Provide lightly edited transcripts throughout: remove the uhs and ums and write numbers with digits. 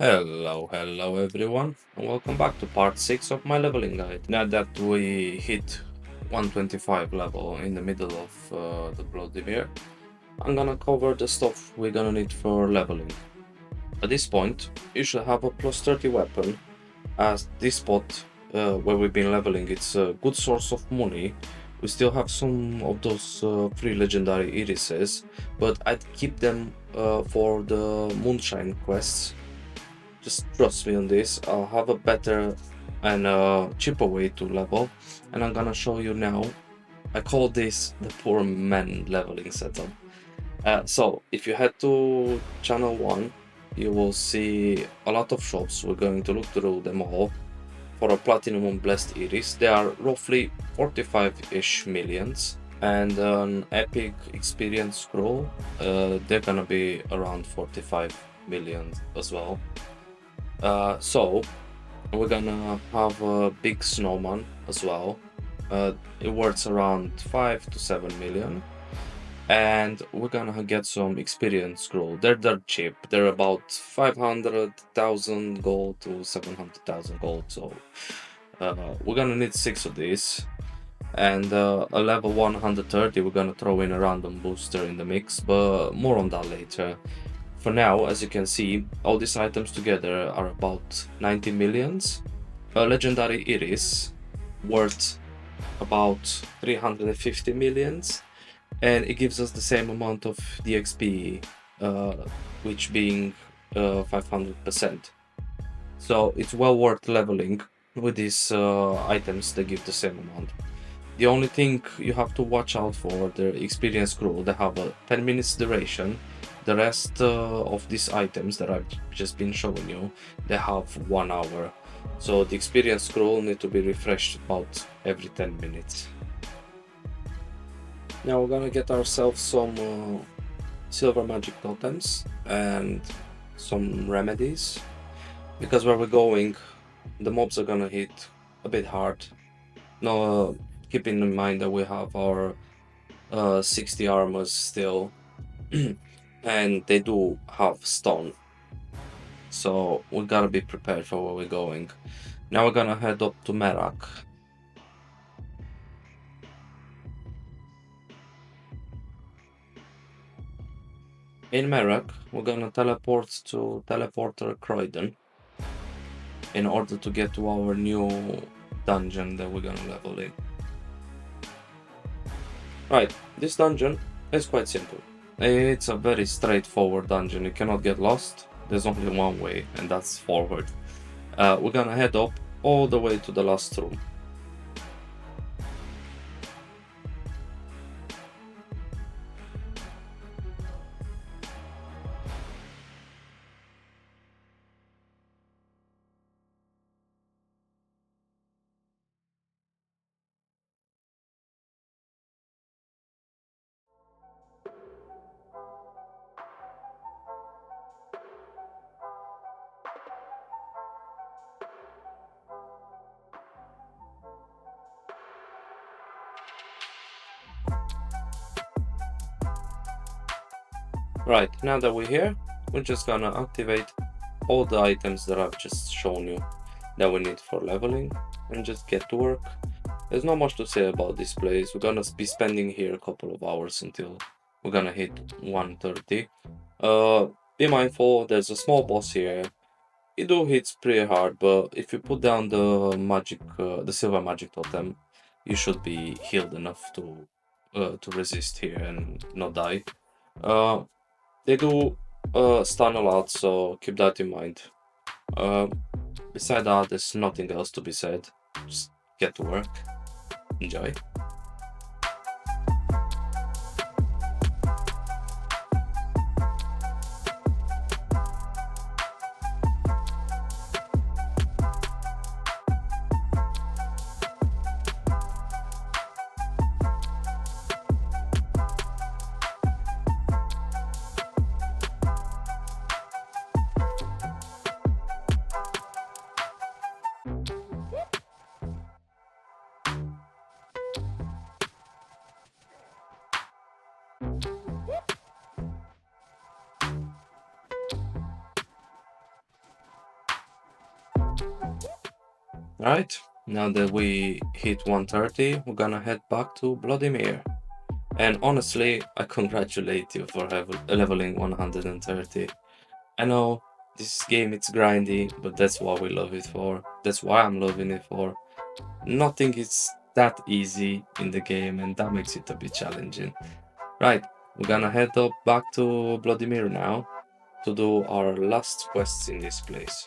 Hello everyone, and welcome back to part 6 of my leveling guide. Now that we hit 125 level in the middle of the Bloodymere, I'm gonna cover the stuff we're gonna need for leveling. At this point, you should have a plus 30 weapon, as this spot where we've been leveling, it's a good source of money. We still have some of those free legendary irises, but I'd keep them for the moonshine quests. Just trust me on this. I'll have a better and cheaper way to level, and I'm gonna show you now. I call this the poor man leveling setup. So if you head to channel 1, you will see a lot of shops. We're going to look through them all. For a platinum and blessed iris, they are roughly 45-ish millions, and an epic experience scroll, they're gonna be around 45 million as well. So we're gonna have a big snowman as well. It worth around 5 to 7 million. And we're gonna get some experience scroll. They're cheap. They're about 500,000 gold to 700,000 gold. So we're gonna need 6 of these. And a level 130, we're gonna throw in a random booster in the mix, but more on that later. For now, as you can see, all these items together are about 90 millions. A legendary iris worth about 350 millions, and it gives us the same amount of DXP, which being 500%. So it's well worth leveling with these items that give the same amount. The only thing you have to watch out for, the experience scroll, they have a 10 minutes duration. The rest of these items that I've just been showing you, they have 1 hour. So the experience scroll need to be refreshed about every 10 minutes. Now we're gonna get ourselves some silver magic totems and some remedies, because where we're going, the mobs are gonna hit a bit hard. Now, keeping in mind that we have our 60 armors still, and they do have stone, so we gotta be prepared for where we're going. Now we're gonna head up to Merak. In Merak, we're gonna teleport to Teleporter Croydon in order to get to our new dungeon that we're gonna level in. Right, this dungeon is quite simple. It's a very straightforward dungeon. You cannot get lost. There's only one way, and that's forward. We're gonna head up all the way to the last room. Right, now that we're here, we're just gonna activate all the items that I've just shown you that we need for leveling, and just get to work. There's not much to say about this place. We're gonna be spending here a couple of hours until we're gonna hit 130. Be mindful, there's a small boss here. It do hits pretty hard, but if you put down the magic, the silver magic totem, you should be healed enough to resist here and not die. Uh, they do stun a lot, so keep that in mind. Uh, Beside that, there's nothing else to be said. Just get to work. Enjoy. Right, now that we hit 130, we're gonna head back to Vladimir. And honestly, I congratulate you for leveling 130. I know this game it's grindy, but that's what we love it for. That's why I'm loving it for. Nothing is that easy in the game, and that makes it a bit challenging. Right, we're gonna head up back to Vladimir now to do our last quests in this place.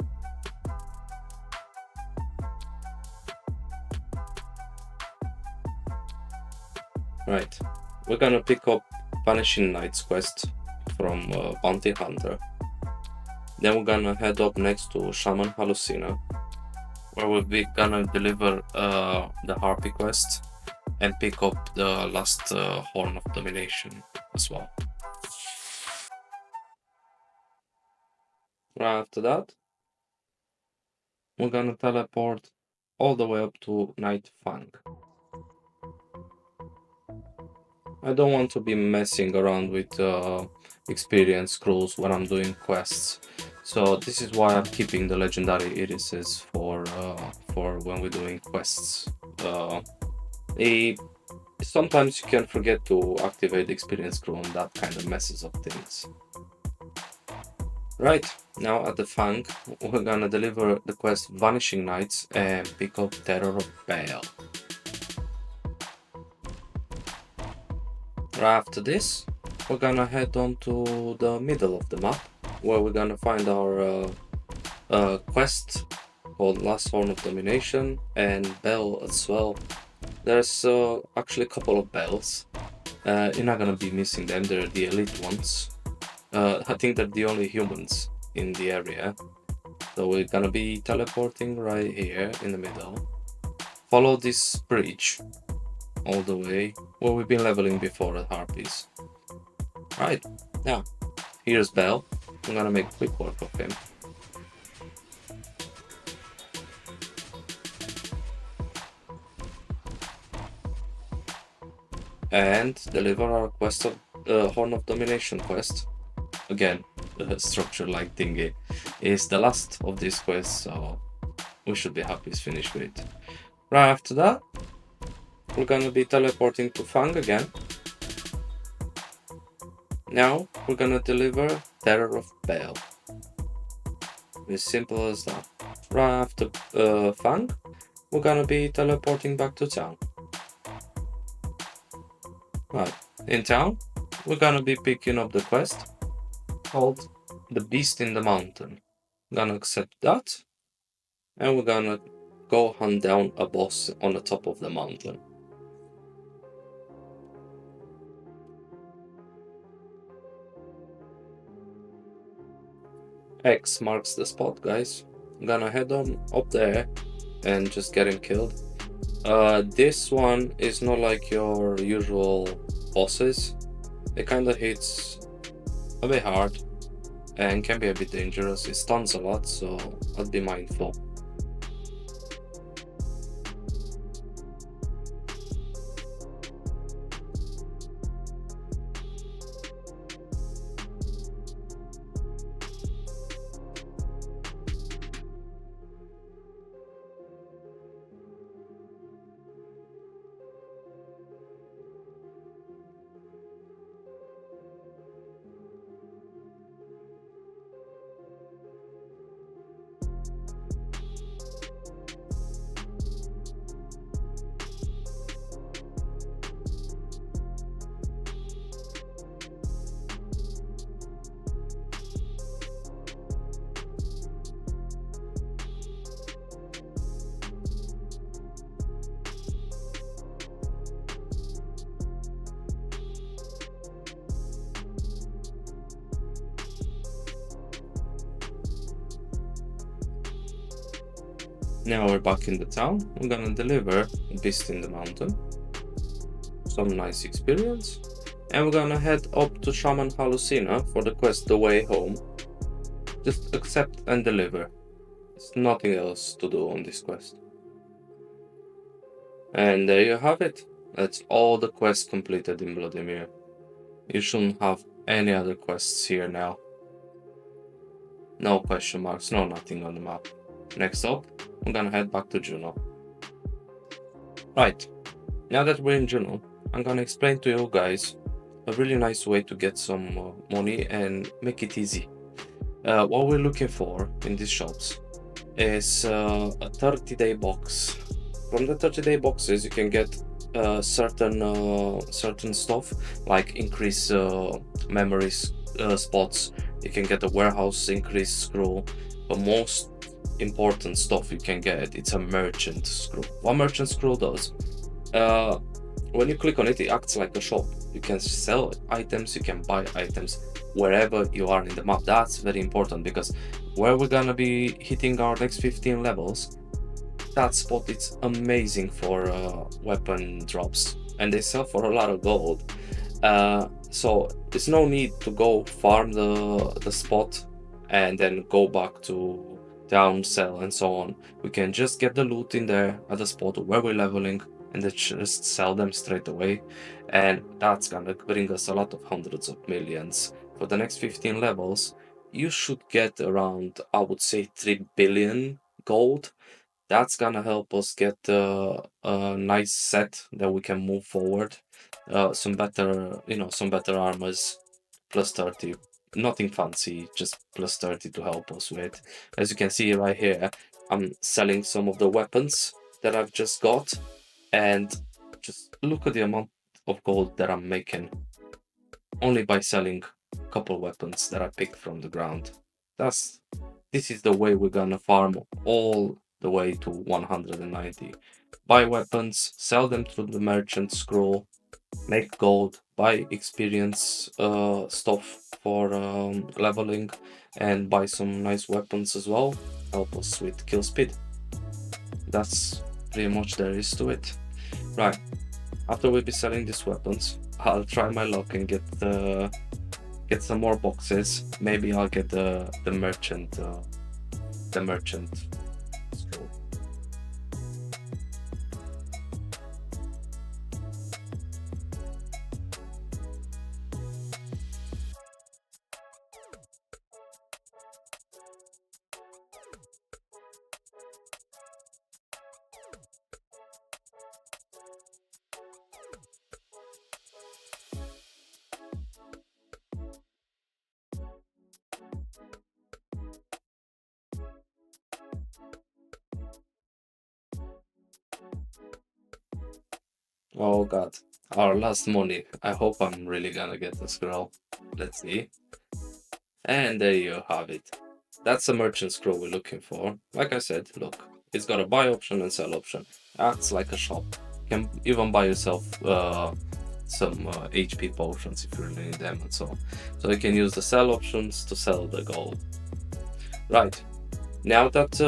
Right, we're gonna pick up Vanishing Knight's quest from Bounty Hunter. Then we're gonna head up next to Shaman Hallucina, where we'll be gonna deliver the Harpy quest and pick up the last Horn of Domination as well. Right after that, we're gonna teleport all the way up to Night Fang. I don't want to be messing around with experience scrolls when I'm doing quests, so this is why I'm keeping the legendary irises for when we're doing quests. Sometimes you can forget to activate the experience scroll, and that kind of messes up things. Right, now at the Fang, we're gonna deliver the quest Vanishing Knights and pick up Terror of Baal. Right after this, we're gonna head on to the middle of the map, where we're gonna find our quest called Last Horn of Domination and Bell as well. There's actually a couple of bells. You're not gonna be missing them, they're the elite ones. I think they're the only humans in the area. So we're gonna be teleporting right here in the middle. Follow this bridge all the way where we've been leveling before at Harpies. Right, now here's Bell. I'm gonna make quick work of him. And deliver our quest of Horn of Domination quest. Again, the structure like thingy is the last of this quest, so we should be happy to finish with it. Right after that, we're gonna be teleporting to Fang again. Now we're gonna deliver Terror of Baal. As simple as that. Right after Fang, we're gonna be teleporting back to town. Right, in town, we're gonna be picking up the quest called The Beast in the Mountain. Gonna accept that, and we're gonna go hunt down a boss on the top of the mountain. X marks the spot, guys. I'm gonna head on up there and just get him killed. This one is not like your usual bosses. It kinda hits a bit hard and can be a bit dangerous. It stuns a lot, so I'd be mindful. Now we're back in the town. We're gonna deliver Beast in the Mountain. Some nice experience. And we're gonna head up to Shaman Hallucina for the quest The Way Home. Just accept and deliver. There's nothing else to do on this quest. And there you have it. That's all the quests completed in Vladimir. You shouldn't have any other quests here now. No question marks, no nothing on the map. Next up, I'm gonna head back to Juno. Right, now that we're in Juno, I'm gonna explain to you guys a really nice way to get some money and make it easy. What we're looking for in these shops is a 30-day box. From the 30-day boxes, you can get certain stuff like increase memory spots. You can get a warehouse increase scroll, but most important stuff you can get, it's a merchant scroll. What merchant scroll does, when you click on it, it acts like a shop. You can sell items, you can buy items wherever you are in the map. That's very important, because where we're gonna be hitting our next 15 levels, that spot it's amazing for weapon drops, and they sell for a lot of gold. So there's no need to go farm the spot and then go back to down, sell, and so on. We can just get the loot in there at the spot where we're leveling and then just sell them straight away, and that's gonna bring us a lot of hundreds of millions. For the next 15 levels, you should get around, I would say, 3 billion gold. That's gonna help us get a nice set that we can move forward. Some better, some better armors, plus 30. Nothing fancy, just plus 30 to help us with. As you can see right here, I'm selling some of the weapons that I've just got, and just look at the amount of gold that I'm making only by selling a couple weapons that I picked from the ground. This is the way we're gonna farm all the way to 190. Buy weapons, sell them through the merchant scroll, make gold, buy experience stuff for leveling, and buy some nice weapons as well. Help us with kill speed. That's pretty much there is to it. Right, after we be selling these weapons, I'll try my luck and get some more boxes. Maybe I'll get the merchant scroll. Oh god, our last money. I hope I'm really gonna get the scroll. Let's see. And there you have it. That's the merchant scroll we're looking for. Like I said, look, it's got a buy option and sell option. Acts like a shop. You can even buy yourself some HP potions if you really need them and so on. So you can use the sell options to sell the gold. Right, now that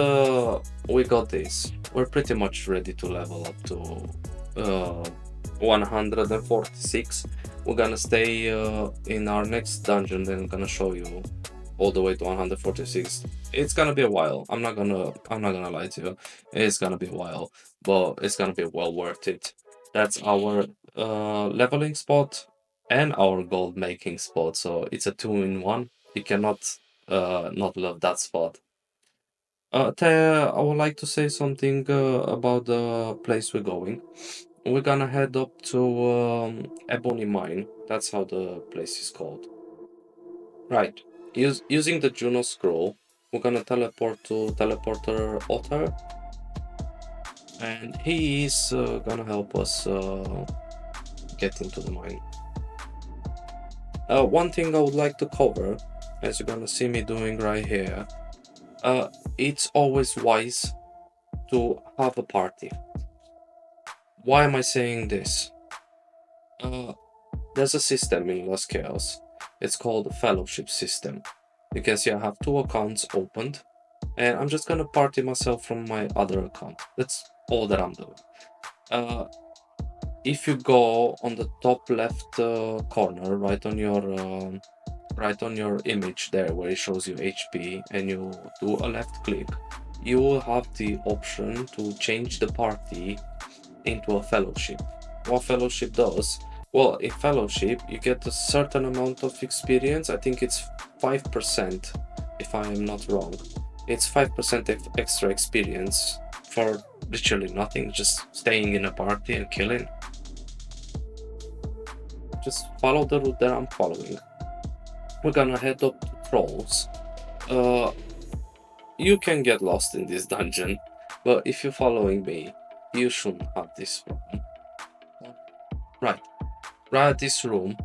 we got this, we're pretty much ready to level up to 146. We're gonna stay in our next dungeon, then I'm gonna show you all the way to 146. It's gonna be a while. I'm not gonna lie to you. It's gonna be a while, but it's gonna be well worth it. That's our leveling spot and our gold making spot. So it's a 2-in-1. You cannot not love that spot. I would like to say something about the place we're going. We're gonna head up to Ebony Mine. That's how the place is called. Right. Using the Juno scroll, we're gonna teleport to Teleporter Otter, and he is gonna help us get into the mine. One thing I would like to cover, as you're gonna see me doing right here, it's always wise to have a party. Why am I saying this? There's a system in Lost Chaos. It's called the Fellowship system. You can see I have 2 accounts opened, and I'm just gonna party myself from my other account. That's all that I'm doing. If you go on the top left corner, right on your image there where it shows you HP, and you do a left click, you will have the option to change the party into a fellowship. What fellowship does? Well, in fellowship you get a certain amount of experience. I think it's 5%, if I am not wrong. It's 5% extra experience for literally nothing, just staying in a party and killing. Just follow the route that I'm following. We're gonna head up to Trolls. You can get lost in this dungeon, but if you're following me, you shouldn't have this problem. Right at this room,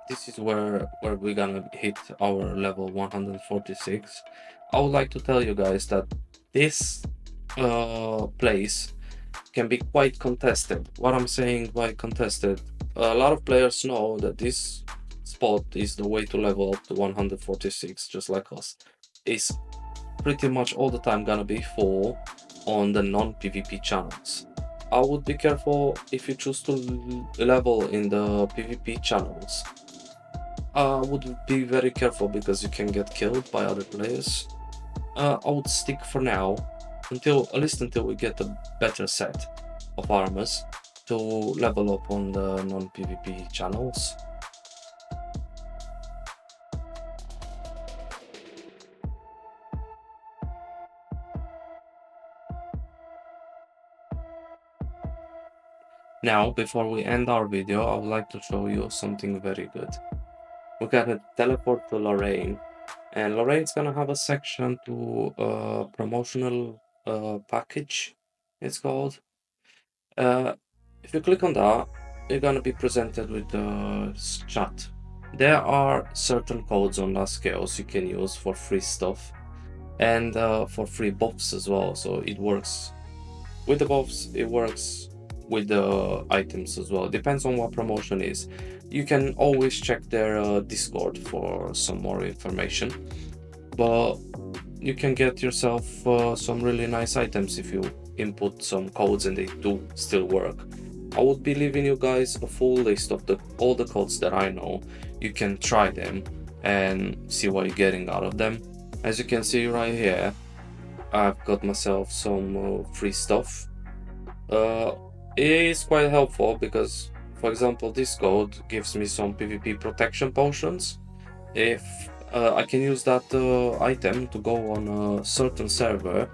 this is where we're gonna hit our level 146. I would like to tell you guys that this place can be quite contested. What I'm saying by contested, a lot of players know that this spot is the way to level up to 146, just like us. It's pretty much all the time gonna be full on the non-PvP channels. I would be careful if you choose to level in the PvP channels. I would be very careful because you can get killed by other players. I would stick for now at least until we get a better set of armors to level up on the non-PvP channels. Now, before we end our video, I would like to show you something very good. We're gonna teleport to Lorraine, and Lorraine's gonna have a section to promotional package, it's called. If you click on that, you're gonna be presented with the chat. There are certain codes on Last Chaos you can use for free stuff and for free buffs as well. So it works with the buffs, it works with the items as well. It depends on what promotion is. You can always check their Discord for some more information, but you can get yourself some really nice items if you input some codes and they do still work. I would be leaving you guys a full list of all the codes that I know. You can try them and see what you're getting out of them. As you can see right here, I've got myself some free stuff. It is quite helpful because, for example, this code gives me some PvP protection potions. If I can use that item to go on a certain server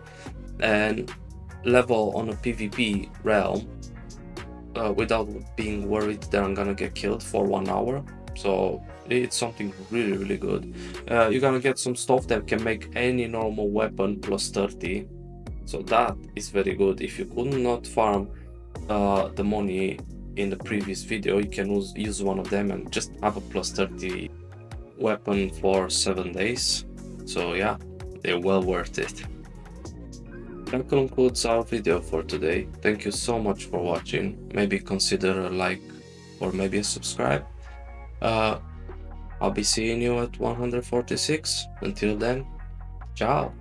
and level on a PvP realm without being worried that I'm gonna get killed for 1 hour. So it's something really good. You're gonna get some stuff that can make any normal weapon plus 30. So that is very good. If you could not farm the money in the previous video, you can use one of them and just have a plus 30 weapon for 7 days. So yeah, they're well worth it. That concludes our video for today. Thank you so much for watching. Maybe consider a like or maybe a subscribe. I'll be seeing you at 146. Until then, ciao.